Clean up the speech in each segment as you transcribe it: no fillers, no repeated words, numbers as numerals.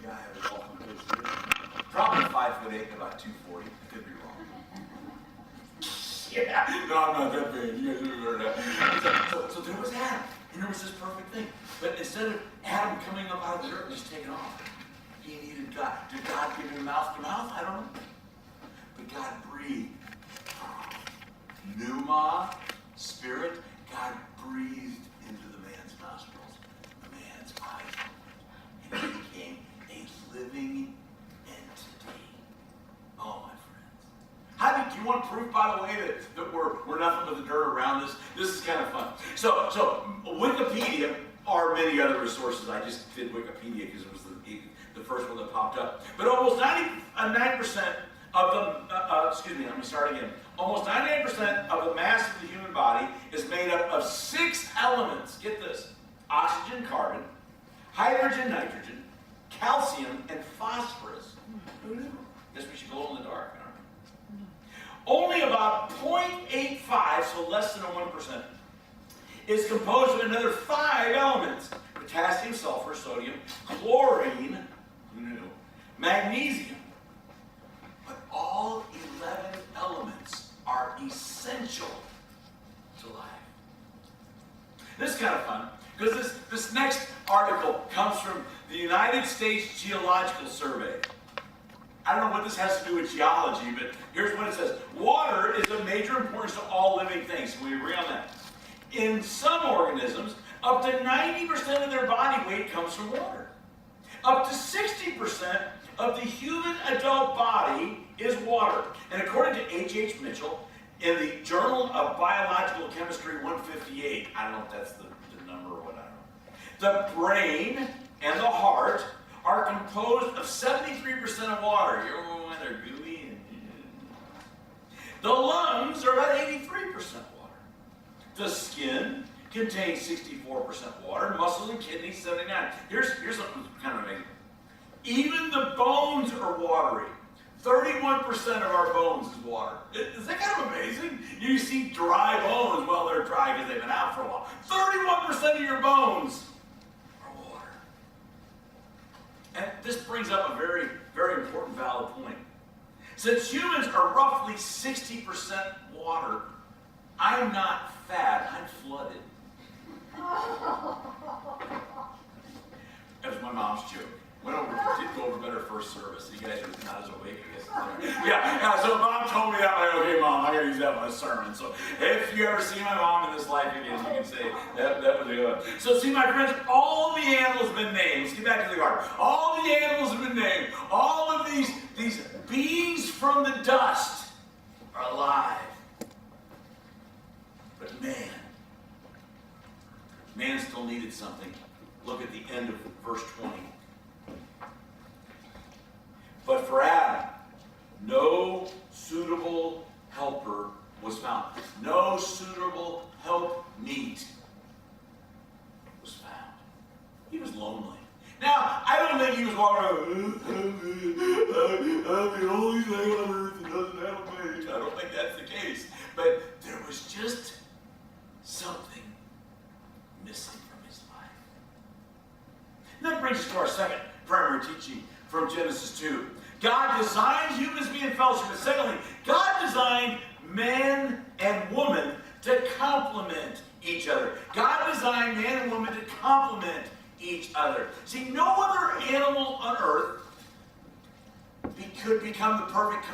guy I was walking with. Probably 5'8" and about 240. Could be wrong. Yeah, no, I'm not that big. You guys remember that. So there was Adam, and there was this perfect thing. But instead of Adam coming up out of the dirt and just taking off, he needed God. Did God give him mouth to mouth? I don't know. But God breathed. Pneuma, spirit, God breathed into the man's nostrils, the man's eyes, and he became a living entity. Oh, my friends. Do you want proof, by the way, that we're nothing but the dirt around us? This is kind of fun. So Wikipedia, or many other resources, I just did Wikipedia because it was the first one that popped up. But almost 99% of let me start again. Almost 98% of the mass of the human body is made up of 6 elements. Get this: oxygen, carbon, hydrogen, nitrogen, calcium, and phosphorus. Guess we should glow in the dark, aren't we? Only about 0.85, so less than 1%, is composed of another 5 elements: potassium, sulfur, sodium, chlorine, magnesium. But all 11 elements are essential to life. This is kind of fun, because this next article comes from the United States Geological Survey. I don't know what this has to do with geology, but here's what it says. Water is of major importance to all living things. Can we agree on that? In some organisms, up to 90% of their body weight comes from water. Up to 60% of the human adult body is water. And according to H.H. Mitchell, in the Journal of Biological Chemistry 158, I don't know if that's the number or what, I don't know. The brain and the heart are composed of 73% of water. You know when they're gooey. The lungs are about 83% water. The skin contains 64% water. Muscles and kidneys, 79%. Here's something kind of amazing. Even the bones are watery. 31% of our bones is water. Is that kind of amazing? You see dry bones. Well, they're dry because they've been out for a while. 31% of your bones are water. And this brings up a very, very important, valid point. Since humans are roughly 60% water, I'm not fat, I'm flooded. That was my mom's joke. Did go over better first service. You guys are not as awake, I guess. Yeah, so Mom told me that. I'm like, okay, Mom, I gotta use that in my sermon. So if you ever see my mom in this life again, you can say that was a good one. So see, my friends, all the animals have been named. Let's get back to the garden. All the animals have been named. All of these beings from the dust are alive. But man still needed something. Look at the end of verse 20. But for Adam, no suitable helper was found. No suitable helpmeet was found. He was lonely. Now, I don't think he was walking around, I'm the only thing on earth that doesn't have a mate. I don't think that's the case. But there was just something missing from his life. And that brings us to our second primary teaching from Genesis 2. God designed humans to be in fellowship. And secondly, God designed man and woman to complement each other. God designed man and woman to complement each other. See, no other animal on earth could become the perfect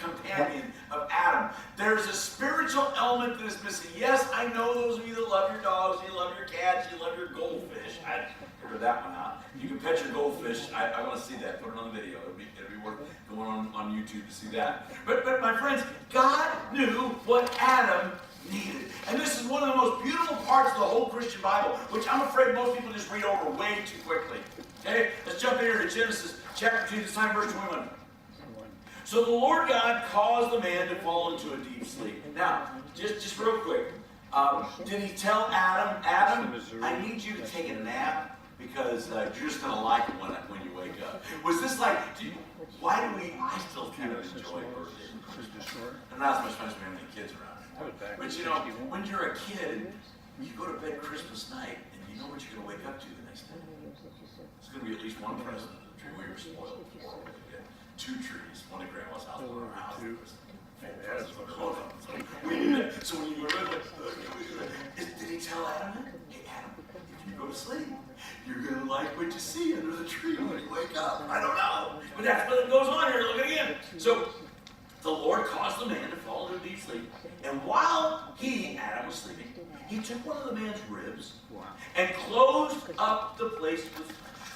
companion of Adam. There's a spiritual element that is missing. Yes, I know those of you that love your dogs, you love your cats, you love your goldfish. I figured that one out. You can pet your goldfish. I want to see that. Put it on the video. It'll be worth going on YouTube to see that. But my friends, God knew what Adam needed. And this is one of the most beautiful parts of the whole Christian Bible, which I'm afraid most people just read over way too quickly. Okay? Let's jump in here to Genesis chapter 2, this time verse 21. So the Lord God caused the man to fall into a deep sleep. Now, just real quick, did he tell Adam, I need you to take a nap because you're just going to like it when you wake up? Was this like, I still kind of enjoy birthdays and Christmas. And not as much fun as we have any kids around. But you know, when you're a kid, you go to bed Christmas night and you know what you're going to wake up to the next day. It's going to be at least one present at the tree. We were spoiled before. We had 2 trees, one at Grandma's house, one at our house. So when you were did he tell Adam that? Hey Adam, if you go to sleep, you're going to like what you see under the tree when you wake up. I don't know. But that's what goes on here. Look again. So the Lord caused the man to fall into a deep sleep. And while Adam was sleeping, he took one of the man's ribs and closed up the place with flesh.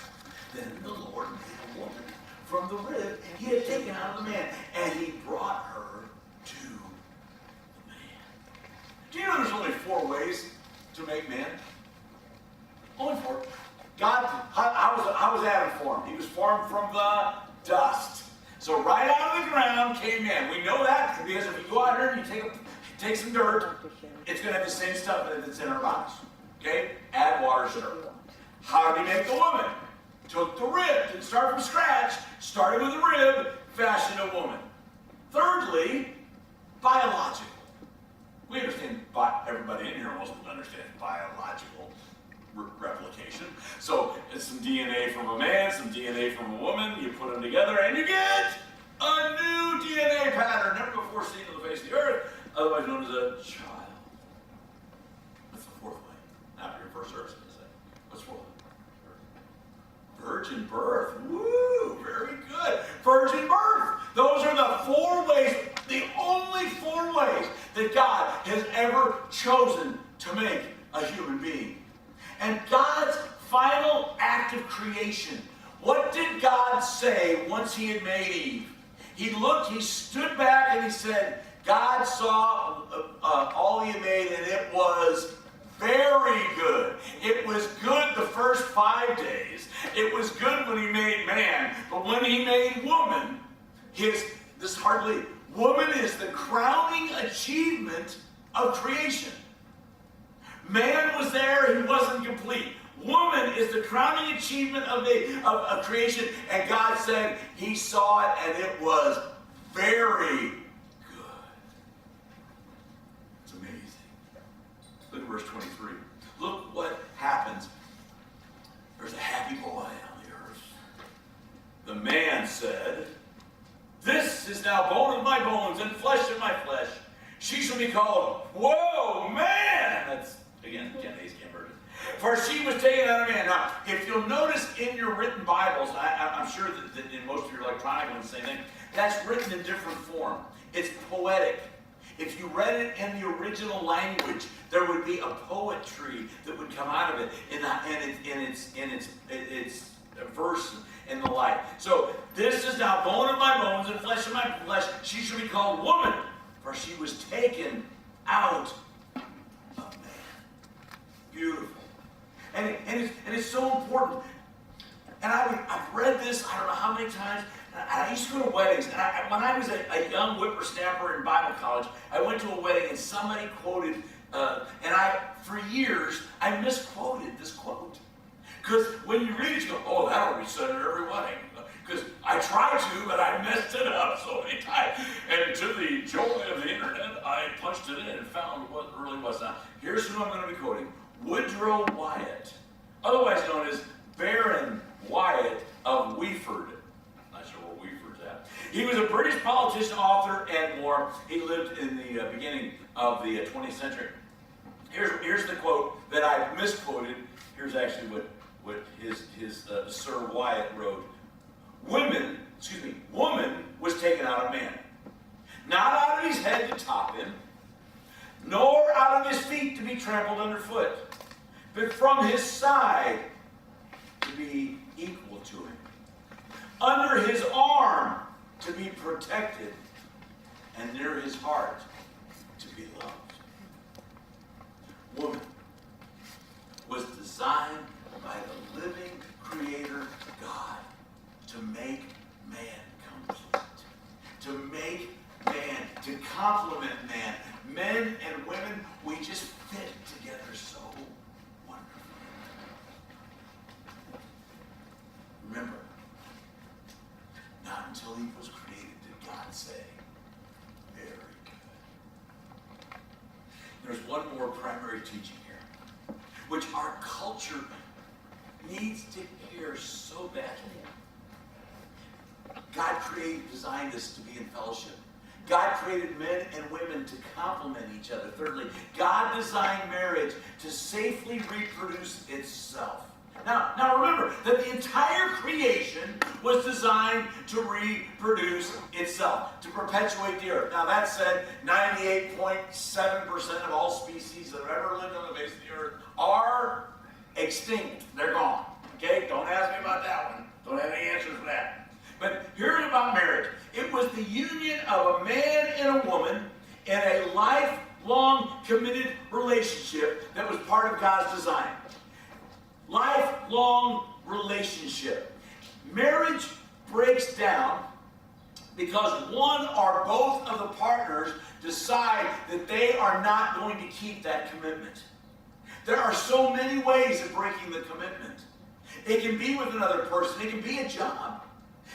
Then the Lord made a woman from the rib he had taken out of the man, and he brought her to the man. Do you know there's only 4 ways to make man? Only 4. God, how was Adam formed? He was formed from the dust. So right out of the ground came man. We know that because if you go out here and you take some dirt, it's going to have the same stuff that's in our bodies. Okay? Add water, stir. How did he make the woman? Took the rib, didn't start from scratch, started with a rib, fashioned a woman. Thirdly, biological. We understand, everybody in here almost understands biological replication. So it's some DNA from a man, some DNA from a woman, you put them together and you get a new DNA pattern, never before seen on the face of the earth, otherwise known as a child. That's the 4th way. Now, your first service is that. What's 4th way? Virgin birth. Woo! Very good. Virgin birth. Those are the 4 ways, the only 4 ways that God has ever chosen to make a human being. And God's final act of creation. What did God say once he had made Eve? He stood back and he said, God saw all he had made and it was very good. It was good the first 5 days. It was good when he made man. But when he made woman, woman is the crowning achievement of creation. Man was there, he wasn't complete. Woman is the crowning achievement of creation. And God said he saw it and it was very good. It's amazing. Look at verse 23. Look what happens. There's a happy boy on the earth. The man said, this is now bone of my bones and flesh of my flesh. She shall be called, whoa, man! That's, again, Ken Hayes can't version. For she was taken out of man. Now, if you'll notice in your written Bibles, I'm sure that in most of your electronic ones, same thing, that's written in different form. It's poetic. If you read it in the original language, there would be a poetry that would come out of it in its verse and the like. So, this is now bone of my bones and flesh of my flesh. She shall be called woman, for she was taken out of man. Beautiful. And it's so important. And I've read this, I don't know how many times. I used to go to weddings. And when I was a young whippersnapper in Bible college, I went to a wedding and somebody quoted, for years, I misquoted this quote. Because when you read it, you go, oh, that will be said at every wedding. Because I tried to, but I messed it up so many times. And to the joy of the internet, I punched it in and found what it really was. Now, here's who I'm going to be quoting. Woodrow Wyatt, otherwise known as Baron Wyatt of Weeford. Not sure where Weeford's at. He was a British politician, author, and more. He lived in the beginning of the 20th century. Here's the quote that I misquoted. Here's actually what his Sir Wyatt wrote. Woman was taken out of man. Not out of his head to top him, nor out of his feet to be trampled underfoot, but from his side to be equal to him, under his arm to be protected, and near his heart to be loved. Woman was designed by the living Creator God to make man complete, to make man, to complement man. Men and women, we just fit together so wonderfully. Remember, not until Eve was created did God say, very good. There's one more primary teaching here, which our culture needs to hear so badly. designed us to be in fellowship. God created men and women to complement each other. Thirdly, God designed marriage to safely reproduce itself. Now remember that the entire creation was designed to reproduce itself, to perpetuate the earth. Now that said, 98.7% of all species that have ever lived on the face of the earth are extinct. They're gone. Okay? Don't ask me about that one. Don't have any answers for that. But here's about marriage. It was the union of a man and a woman in a lifelong committed relationship that was part of God's design. Lifelong relationship. Marriage breaks down because one or both of the partners decide that they are not going to keep that commitment. There are so many ways of breaking the commitment. It can be with another person. It can be a job.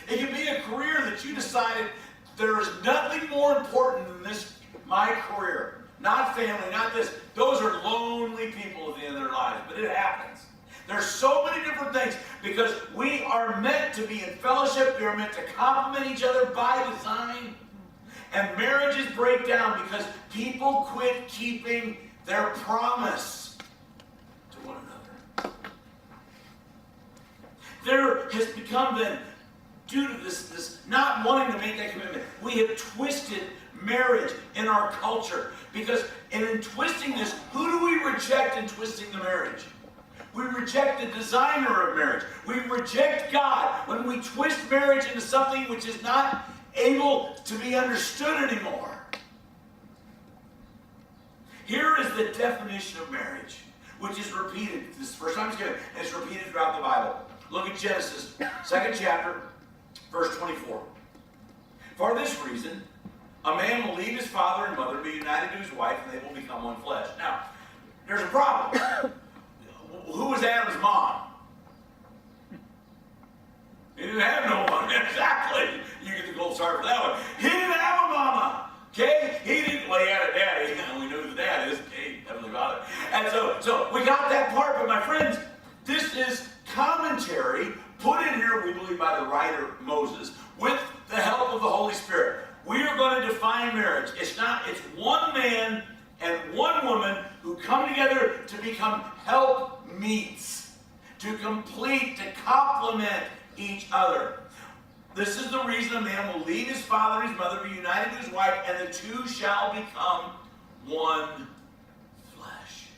It can be a career that you decided there is nothing more important than this, my career. Not family, not this. Those are lonely people at the end of their lives, but it happens. There's so many different things because we are meant to be in fellowship. We are meant to complement each other by design. And marriages break down because people quit keeping their promise to one another. There has become then, due to this not wanting to make that commitment, we have twisted marriage in our culture. Because in twisting this, who do we reject in twisting the marriage? We reject the designer of marriage. We reject God when we twist marriage into something which is not able to be understood anymore. Here is the definition of marriage, which is repeated. This is the first time it's given, and it's repeated throughout the Bible. Look at Genesis, 2nd chapter, verse 24. For this reason, a man will leave his father and mother, be united to his wife, and they will become one flesh. Now, there's a problem. Who was Adam's mom? He didn't have no one. Exactly. You get the gold star for that one. He didn't have a mama. Okay? He didn't. Well, he had a daddy. We know who the dad is. Okay, Heavenly Father. And so we got that part. But my friends, this is commentary put in here, we believe, by the writer Moses, with the help of the Holy Spirit. We are going to define marriage. It's one man and one woman who come together to become helpmeets, to complete, to complement each other. This is the reason a man will leave his father and his mother, be united to his wife, and the two shall become one flesh.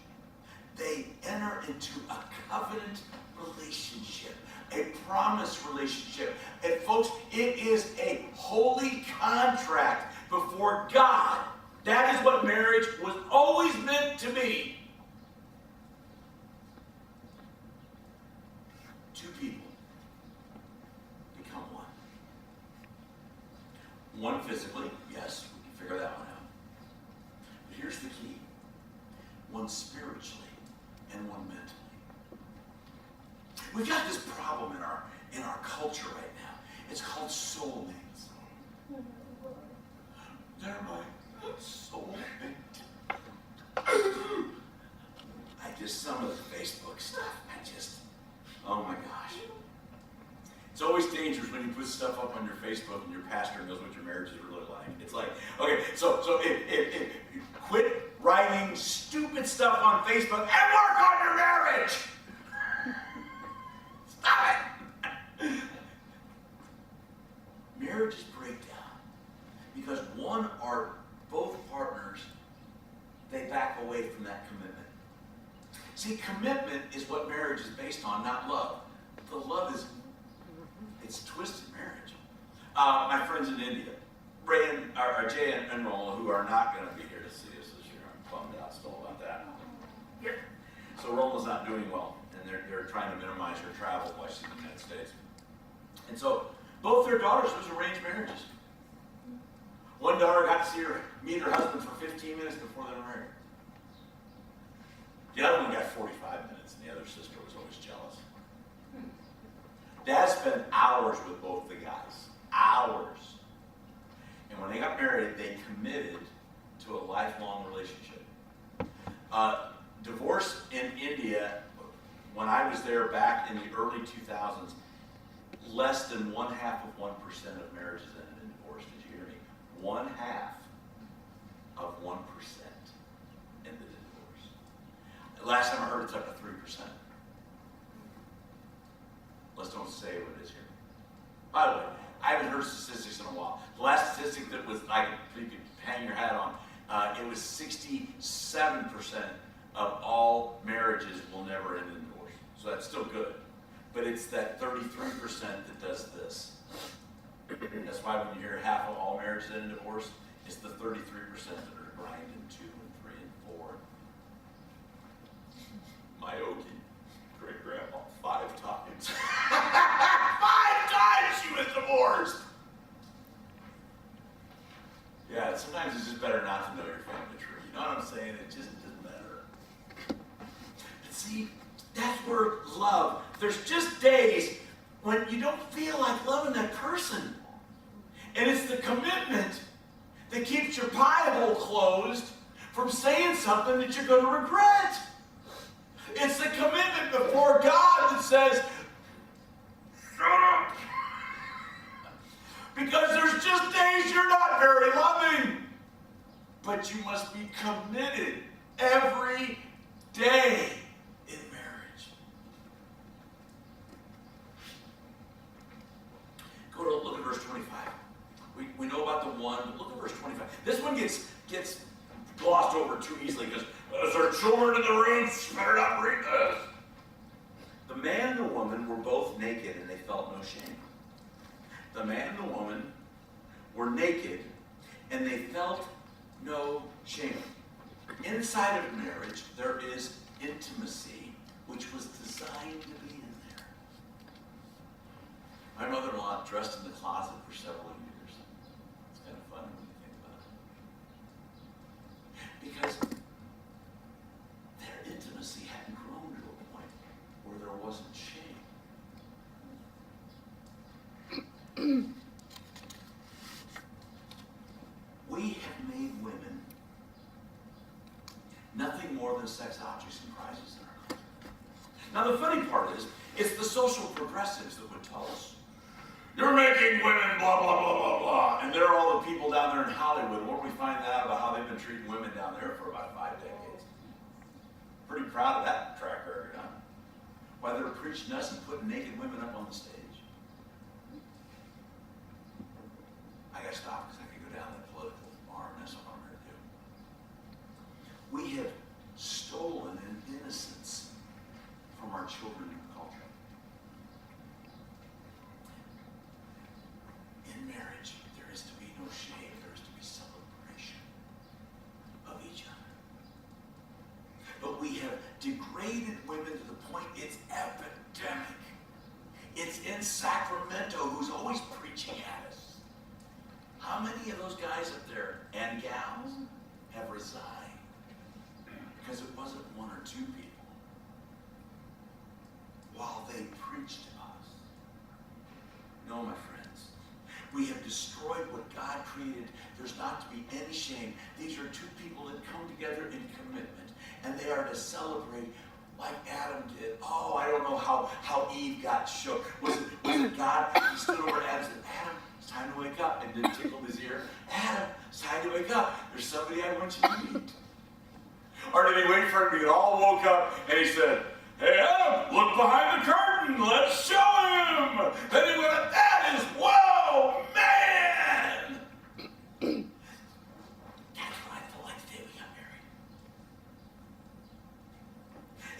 They enter into a covenant relationship, a promise relationship. And folks, it is a holy contract before God. That is what marriage was always meant to be. Two people become one. One physically, yes, we can figure that one out. But here's the key. One spiritually and one mentally. We've got this problem in our culture right now. It's called soulmates. They're my soulmate. Some of the Facebook stuff, oh my gosh. It's always dangerous when you put stuff up on your Facebook and your pastor knows what your marriage is really like. It's like, okay, so quit writing stupid stuff on Facebook and work on your marriage. Stop it. Marriages break down because one or both partners, they back away from that commitment. See, commitment is what marriage is based on, not love. The love is, it's twisted marriage. My friends in India, Jay and Rolla, who are not going to be here to see us this year. I'm bummed out still about that. Yep. So Rolla's not doing well, and they're trying to minimize her travel while she's in the United States. And so both their daughters was arranged marriages. One daughter got to meet her husband for 15 minutes before they were married. The other one got 45 minutes, and the other sister was always jealous. Dad spent hours with both the guys. Hours. And when they got married, they committed to a lifelong relationship. Divorce in India, when I was there back in the early 2000s, less than 1/2 of 1% of marriages ended in divorce. Did you hear me? 1/2 of 1% ended in divorce. Last time I heard it's up to 3%. Let's don't say what it is here. By the way, I haven't heard statistics in a while. The last statistic that was you could hang your hat on, it was 67% of all marriages will never end in divorce. So that's still good. But it's that 33% that does this. That's why when you hear half of all marriages end in divorce, it's the 33% that are grinding 2 and 3 and 4. My Okie, great-grandma, 5 times. 5 times she was divorced! Yeah, sometimes it's just better not to know your family tree. You know what I'm saying? It just doesn't matter. But see, that's where love. There's just days when you don't feel like loving that person. And it's the commitment that keeps your pie hole closed from saying something that you're going to regret. It's the commitment before God that says, shut up. Because there's just days you're not very loving. But you must be committed every day in marriage. Look at verse 25. We know about the one, but look at verse 25. This one gets glossed over too easily because there's our children in the room, better not read this. The man and the woman were both naked and they felt no shame. The man and the woman were naked and they felt no shame. Inside of marriage, there is intimacy, which was designed to be in there. My mother-in-law dressed in the closet for several years. It's kind of fun when you think about it. Because their intimacy hadn't grown to a point where there wasn't shame. We have made women nothing more than sex objects and prizes in our culture. Now the funny part is, it's the social progressives that would tell us, you're making women blah, blah, blah, blah, blah. And they're all the people down there in Hollywood. Won't we find out about how they've been treating women down there for about 5 decades? Pretty proud of that track record, huh? Why they're preaching us and putting naked women up on the stage. I gotta stop because I could go down that political arm. That's what I'm going to do. We have stolen an innocence from our children and culture. In marriage, there is to be no shame. There is to be celebration of each other. But we have degraded women to the point it's epidemic. It's in Sacramento who's always preaching at us. How many of those guys up there and gals have resigned because it wasn't 1 or 2 people while they preached to us? No, my friends. We have destroyed what God created. There's not to be any shame. These are 2 people that come together in commitment, and they are to celebrate like Adam did. Oh, I don't know how Eve got shook. Was it God? He stood over Adam and said, Adam, it's time to wake up. And then tickled his ear. Adam, it's time to wake up. There's somebody I want you to meet. Or did he wait for him to get all woke up and he said, hey Adam, look behind the curtain. Let's show him. Then he went, that is, whoa, man. That's why the last day we got married.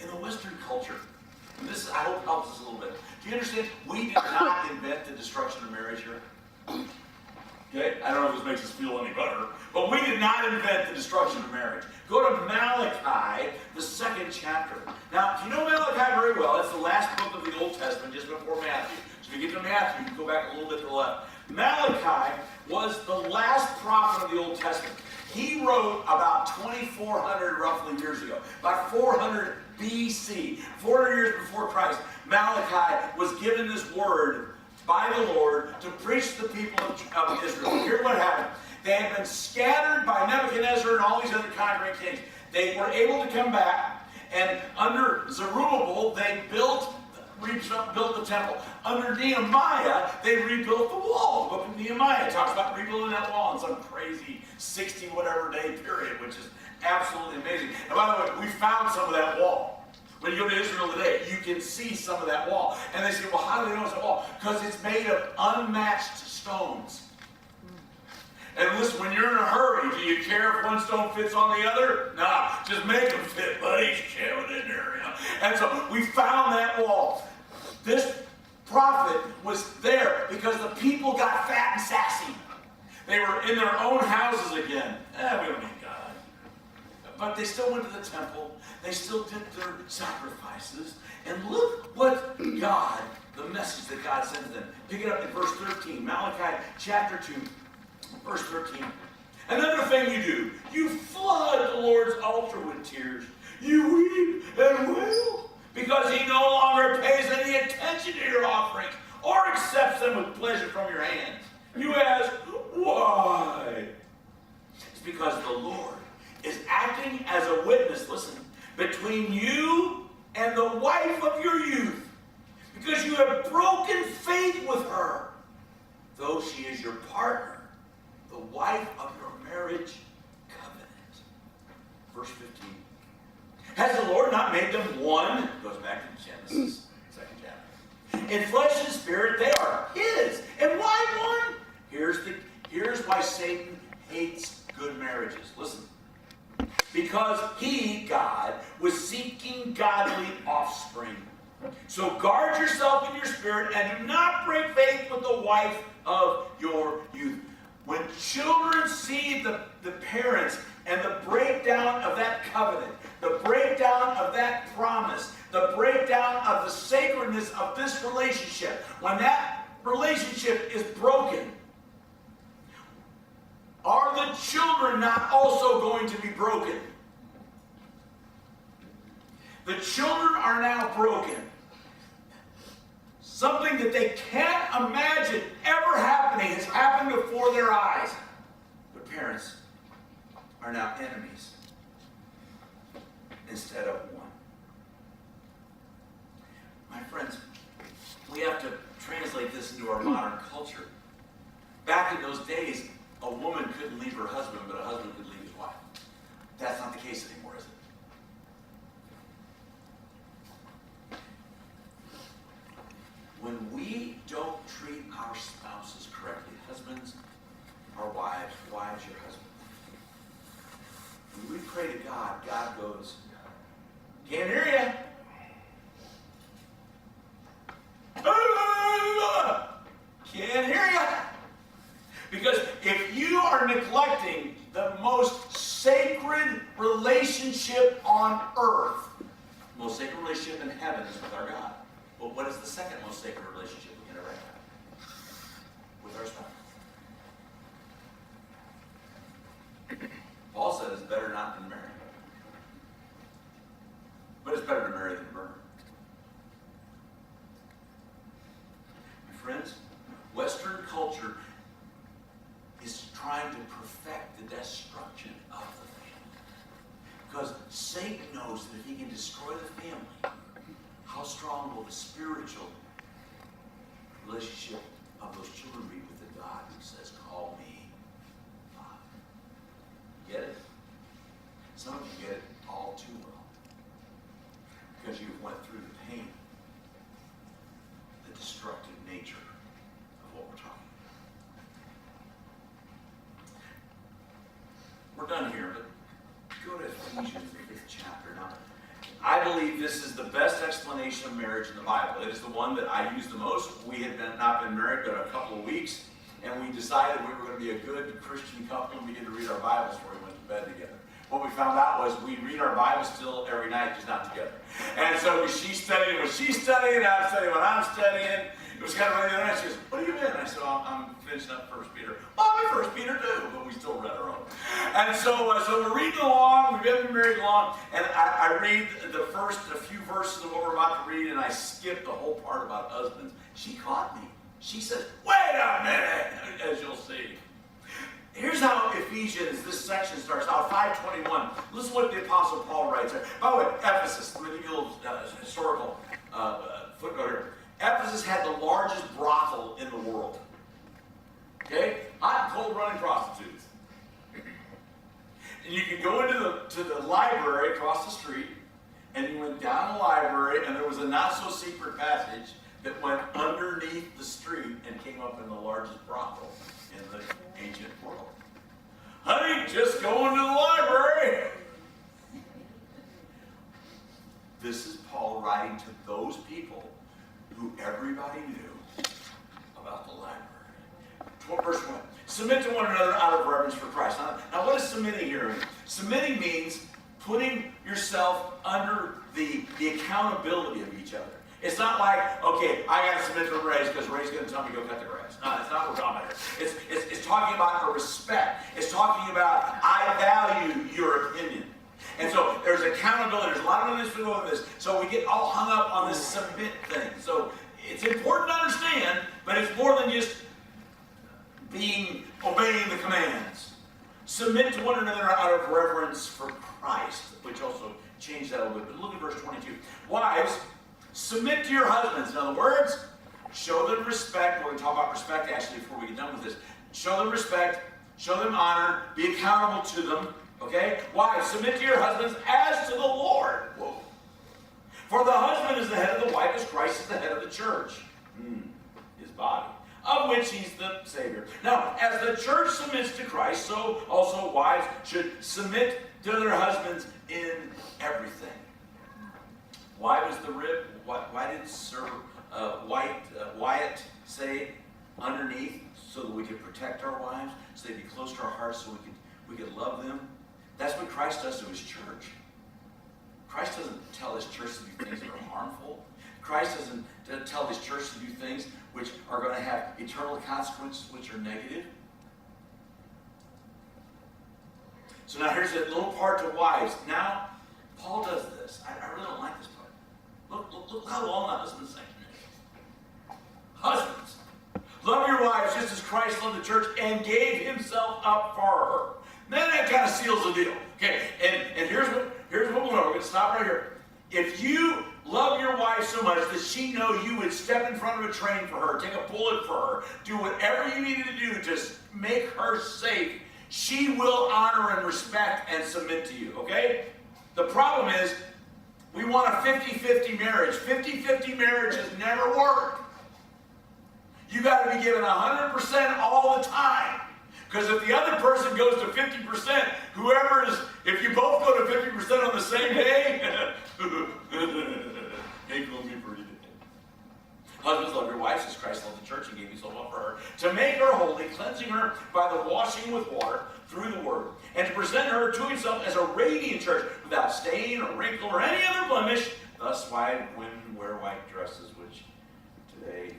In the Western culture, and this I hope helps us a little bit. Do you understand? We did not invent the destruction of marriage here. Okay? I don't know if this makes us feel any better, but we did not invent the destruction of marriage. Go to Malachi, the 2nd chapter. Now, if you know Malachi very well, it's the last book of the Old Testament, just before Matthew. So if you get to Matthew, you can go back a little bit to the left. Malachi was the last prophet of the Old Testament. He wrote about 2,400 roughly years ago, about 400 BC, 400 years before Christ. Malachi was given this word by the Lord to preach to the people of Israel. Here's what happened. They had been scattered by Nebuchadnezzar and all these other conquering kings. They were able to come back, and under Zerubbabel, they built rebuilt the temple. Under Nehemiah, they rebuilt the wall. The book of Nehemiah talks about rebuilding that wall in some crazy 60-whatever day period, which is absolutely amazing. And by the way, we found some of that wall. When you go to Israel today, you can see some of that wall. And they say, well, how do they know it's a wall? Because it's made of unmatched stones. And listen, when you're in a hurry, do you care if one stone fits on the other? Nah, just make them fit, buddy. Shove it in there. You know? And so we found that wall. This prophet was there because the people got fat and sassy. They were in their own houses again. We don't need God. But they still went to the temple. They still did their sacrifices. And look what God, the message that God sent to them. Pick it up in verse 13. Malachi chapter 2. Verse 13. Another thing you do, you flood the Lord's altar with tears. You weep and wail because he no longer pays any attention to your offerings or accepts them with pleasure from your hands. You ask, why? It's because the Lord is acting as a witness, listen, between you and the wife of your youth, because you have broken faith with her, though she is your partner, the wife of your marriage covenant. Verse 15. Has the Lord not made them one? Goes back to Genesis, 2nd chapter. In flesh and spirit, they are his. And why one? Here's why Satan hates good marriages. Listen. Because he, God, was seeking godly offspring. So guard yourself in your spirit and do not break faith with the wife of your youth. When children see the parents and the breakdown of that covenant, the breakdown of that promise, the breakdown of the sacredness of this relationship, when that relationship is broken, are the children not also going to be broken? The children are now broken. Something that they can't imagine ever happening has happened before their eyes. Their parents are now enemies instead of one. My friends, we have to translate this into our modern culture. Back in those days, a woman couldn't leave her husband, but a husband could leave his wife. That's not the case anymore, is it? When we don't treat our spouses correctly, husbands, our wives, wives, your husband. When we pray to God, God goes, can't hear you. Can't hear you. Because if you are neglecting the most sacred relationship on earth, the most sacred relationship in heaven is with our God. Well, what is the second most sacred relationship we can ever have? With our spouse. Paul said it's better not than marry. But it's better to marry than to burn. My friends, Western culture is trying to perfect the destruction of the family. Because Satan knows that if he can destroy the family, how strong will the spiritual relationship of those children be with the God who says, call me Father? Get it? Some of you get it all too well. Because you went through the pain, the destructive nature of what we're talking about. We're done here, but go to Ephesians, the 5th chapter. Now, I believe this is the best explanation of marriage in the Bible. It is the one that I use the most. We had not been married but a couple of weeks, and we decided we were going to be a good Christian couple and begin to read our Bibles before we went to bed together. What we found out was we read our Bible still every night, just not together. And so she's studying what she's studying, I'm studying what I'm studying. It was kind of like the other night. She goes, what are you in? And I said, I'm finishing up 1 Peter. Oh, I'm in 1 Peter too. But we still read our own. And so we're reading along. We've been married long. And I read the first few verses of what we're about to read, and I skipped the whole part about husbands. She caught me. She says, wait a minute, as you'll see. Here's how Ephesians, this section starts out, 5:21. Listen to what the Apostle Paul writes there. By the way, Ephesus, let me give you a little historical footnote here. Ephesus had the largest brothel in the world. Okay? Hot and cold running prostitutes. And you could go into the library across the street, and you went down the library, and there was a not-so-secret passage that went underneath the street and came up in the largest brothel in the ancient world. Honey, just going to the library. This is Paul writing to those people who everybody knew about the library. Verse 1. Submit to one another out of reverence for Christ. Now what is submitting here? Submitting means putting yourself under the accountability of each other. It's not like, okay, I got to submit to Ray because Ray's going to tell me to go cut the grass. No, that's not what we're talking about here. It's talking about a respect. It's talking about, I value your opinion. And so there's accountability. There's a lot of this to go with this. So we get all hung up on this submit thing. So it's important to understand, but it's more than just obeying the commands. Submit to one another out of reverence for Christ, which also changed that a little bit. But look at verse 22. Wives, submit to your husbands. In other words, show them respect. We're going to talk about respect actually before we get done with this. Show them respect. Show them honor. Be accountable to them. Okay? Wives, submit to your husbands as to the Lord. Whoa. For the husband is the head of the wife as Christ is the head of the church. His body. Of which he's the Savior. Now, as the church submits to Christ, so also wives should submit to their husbands in everything. Why was the rib? Why did Sir Wyatt say underneath so that we could protect our wives, so they'd be close to our hearts, so we could love them? That's what Christ does to his church. Christ doesn't tell his church to do things that are harmful. Christ doesn't tell his church to do things which are going to have eternal consequences, which are negative. So now here's a little part to wives. Now, Paul does this. I really don't like this part. Look how long that husband section is. Husbands, love your wives just as Christ loved the church and gave himself up for her. Then that kind of seals the deal. Okay, and here's what we'll know. We're going to stop right here. If you love your wife so much that she know you would step in front of a train for her, take a bullet for her, do whatever you needed to do to make her safe, she will honor and respect and submit to you, okay? The problem is, we want a 50-50 marriage. 50-50 marriages never work. You got to be given 100% all the time. Because if the other person goes to 50%, if you both go to 50% on the same day, ain't gonna be pretty good. Husbands, love your wives as Christ loved the church and gave himself up for her, to make her holy, cleansing her by the washing with water through the word, and to present her to himself as a radiant church, without stain or wrinkle or any other blemish. Thus why women wear white dresses, which today,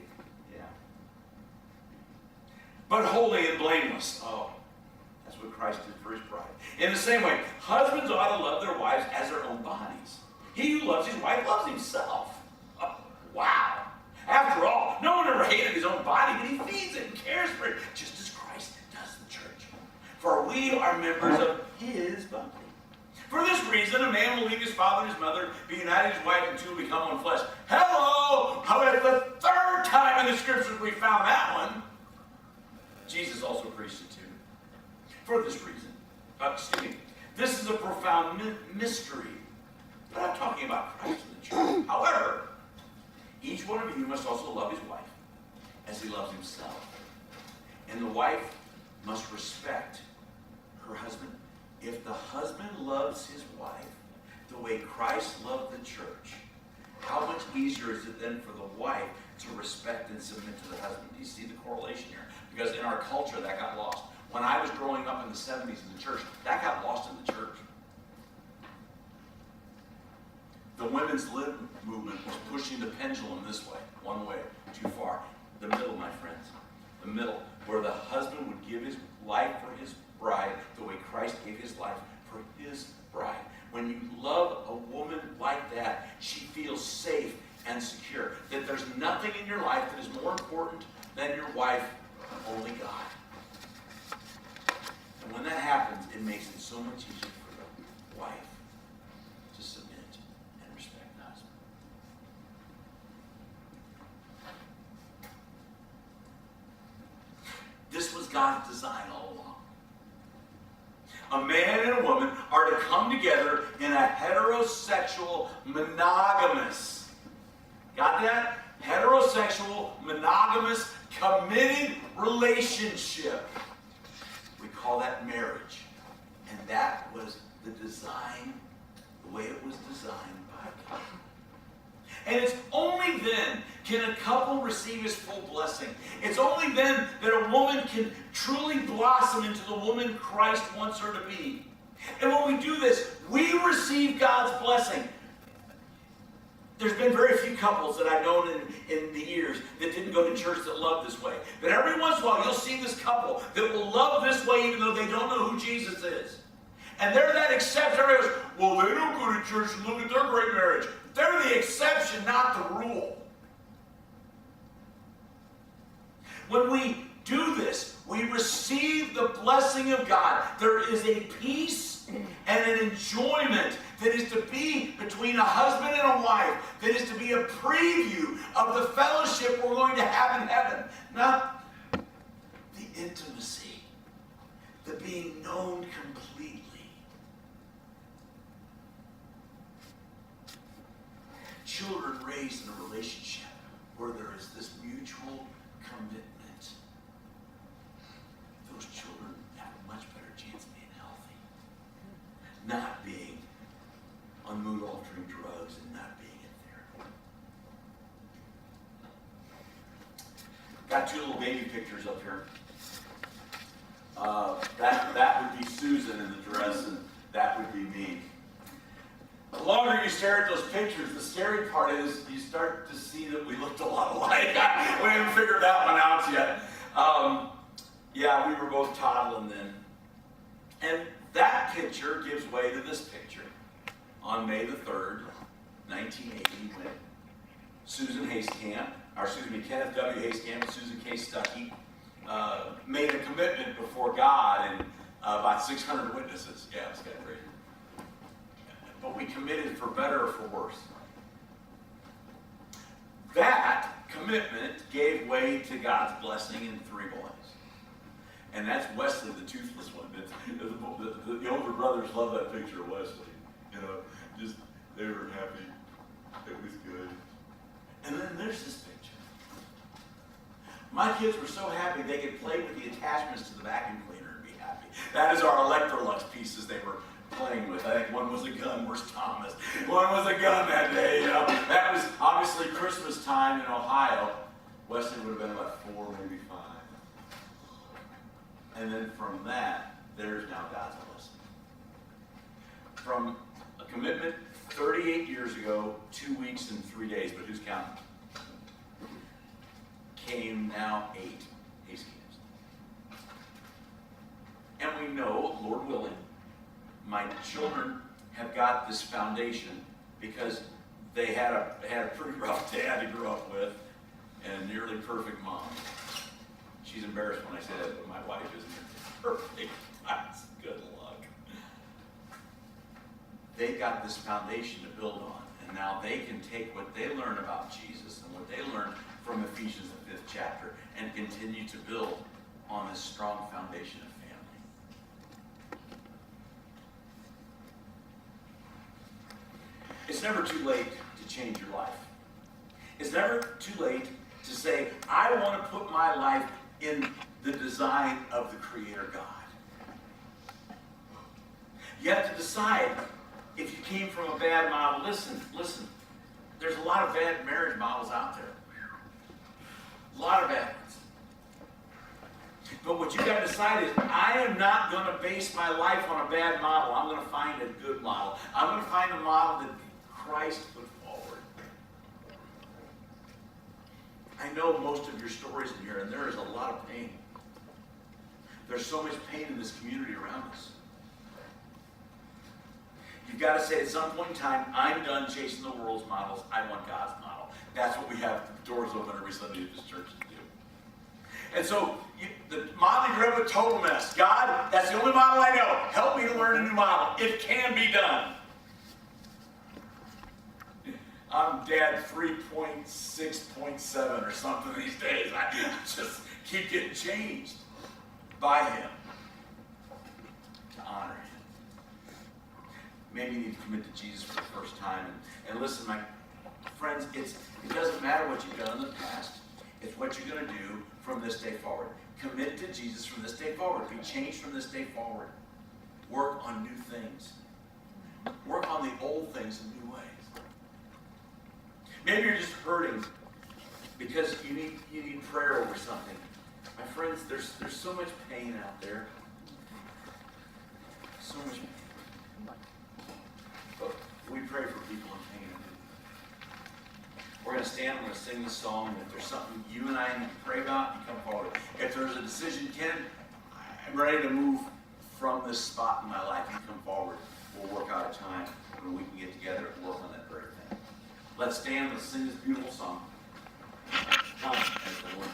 but holy and blameless. Oh, that's what Christ did for his bride. In the same way, husbands ought to love their wives as their own bodies. He who loves his wife loves himself. Oh, wow. After all, no one ever hated his own body, but he feeds it and cares for it, just as Christ does the church. For we are members of his body. For this reason, a man will leave his father and his mother, be united to his wife, and two will become one flesh. Hello! However, the third time in the scriptures we found that one. Jesus also preached it too. For this reason. This is a profound mystery. But I'm talking about Christ and the church. However, each one of you must also love his wife as he loves himself. And the wife must respect her husband. If the husband loves his wife the way Christ loved the church, how much easier is it then for the wife to respect and submit to the husband? Do you see the correlation here? Because in our culture, that got lost. When I was growing up in the 70s in the church, that got lost in the church. The women's lib movement was pushing the pendulum this way, one way, too far. The middle, my friends. The middle, where the husband would give his life for his bride the way Christ gave his life for his bride. When you love a woman like that, she feels safe and secure. That there's nothing in your life that is more important than your wife, only God. And when that happens, it makes it so much easier for the wife to submit and respect the husband. God's design all along. A man and a woman are to come together in a heterosexual, monogamous. Got that? Heterosexual, monogamous, committed relationship. We call that marriage. And that was the design, the way it was designed by God. And it's only then can a couple receive his full blessing. It's only then that a woman can truly blossom into the woman Christ wants her to be. And when we do this, we receive God's blessing. There's been very few couples that I've known in the years that didn't go to church that love this way. But every once in a while, you'll see this couple that will love this way even though they don't know who Jesus is. And they're that exception. Everybody goes, well, they don't go to church and look at their great marriage. They're the exception, not the rule. When we do this, we receive the blessing of God. There is a peace and an enjoyment that is to be between a husband and a wife, that is to be a preview of the fellowship we're going to have in heaven. Not the intimacy, the being known completely. Children raised in a relationship where there is this mutual commitment, those children have a much better chance of being healthy. Not being on mood-altering drugs and not being in therapy. Got two little baby pictures up here. That would be Susan in the dress, and that would be me. The longer you stare at those pictures, the scary part is you start to see that we looked a lot alike. We haven't figured that one out yet. Yeah, we were both toddling then. And that picture gives way to this picture. On May the 3rd, 1980, when Kenneth W. Haskamp and Susan K. Stuckey made a commitment before God and about 600 witnesses. Yeah, it's kind of crazy. But we committed for better or for worse. That commitment gave way to God's blessing in 3 boys. And that's Wesley, the toothless one. The older brothers love that picture of Wesley. Just they were happy. It was good. And then there's this picture. My kids were so happy they could play with the attachments to the vacuum cleaner and be happy. That is our Electrolux pieces they were playing with. I think one was a gun. Where's Thomas? One was a gun that day. That was obviously Christmas time in Ohio. Wesley would have been about 4, maybe 5. And then from that, there's now God's blessing. From a commitment 38 years ago, 2 weeks and 3 days, but who's counting? Came now 8 Haskins. And we know, Lord willing, my children have got this foundation because they had a pretty rough dad to grow up with and a nearly perfect mom. She's embarrassed when I say that, but my wife isn't perfect. That's good luck. They've got this foundation to build on, and now they can take what they learn about Jesus and what they learn from Ephesians, the 5th chapter, and continue to build on this strong foundation of family. It's never too late to change your life. It's never too late to say, I want to put my life in the design of the Creator God. You have to decide if you came from a bad model. Listen, there's a lot of bad marriage models out there. A lot of bad ones. But what you got to decide is, I am not going to base my life on a bad model. I'm going to find a good model. I'm going to find a model that Christ put forward. I know most of your stories in here, and there is a lot of pain. There's so much pain in this community around us. You've got to say at some point in time, I'm done chasing the world's models. I want God's model. That's what we have the doors open every Sunday at this church to do. And so, the model you read with total mess. God, that's the only model I know. Help me to learn a new model. It can be done. I'm dad 3.6.7 or something these days. I just keep getting changed. by Him, to honor Him. Maybe you need to commit to Jesus for the first time. And listen, my friends, it doesn't matter what you've done in the past. It's what you're going to do from this day forward. Commit to Jesus from this day forward. Be changed from this day forward. Work on new things. Work on the old things in new ways. Maybe you're just hurting because you need prayer over something. My friends, there's so much pain out there. So much pain. But we pray for people in pain. We're going to stand, we're going to sing this song, and if there's something you and I need to pray about, you come forward. If there's a decision, Ken, I'm ready to move from this spot in my life, you come forward. We'll work out a time when we can get together and work on that very thing. Let's stand, let's sing this beautiful song. Come, as the Lord.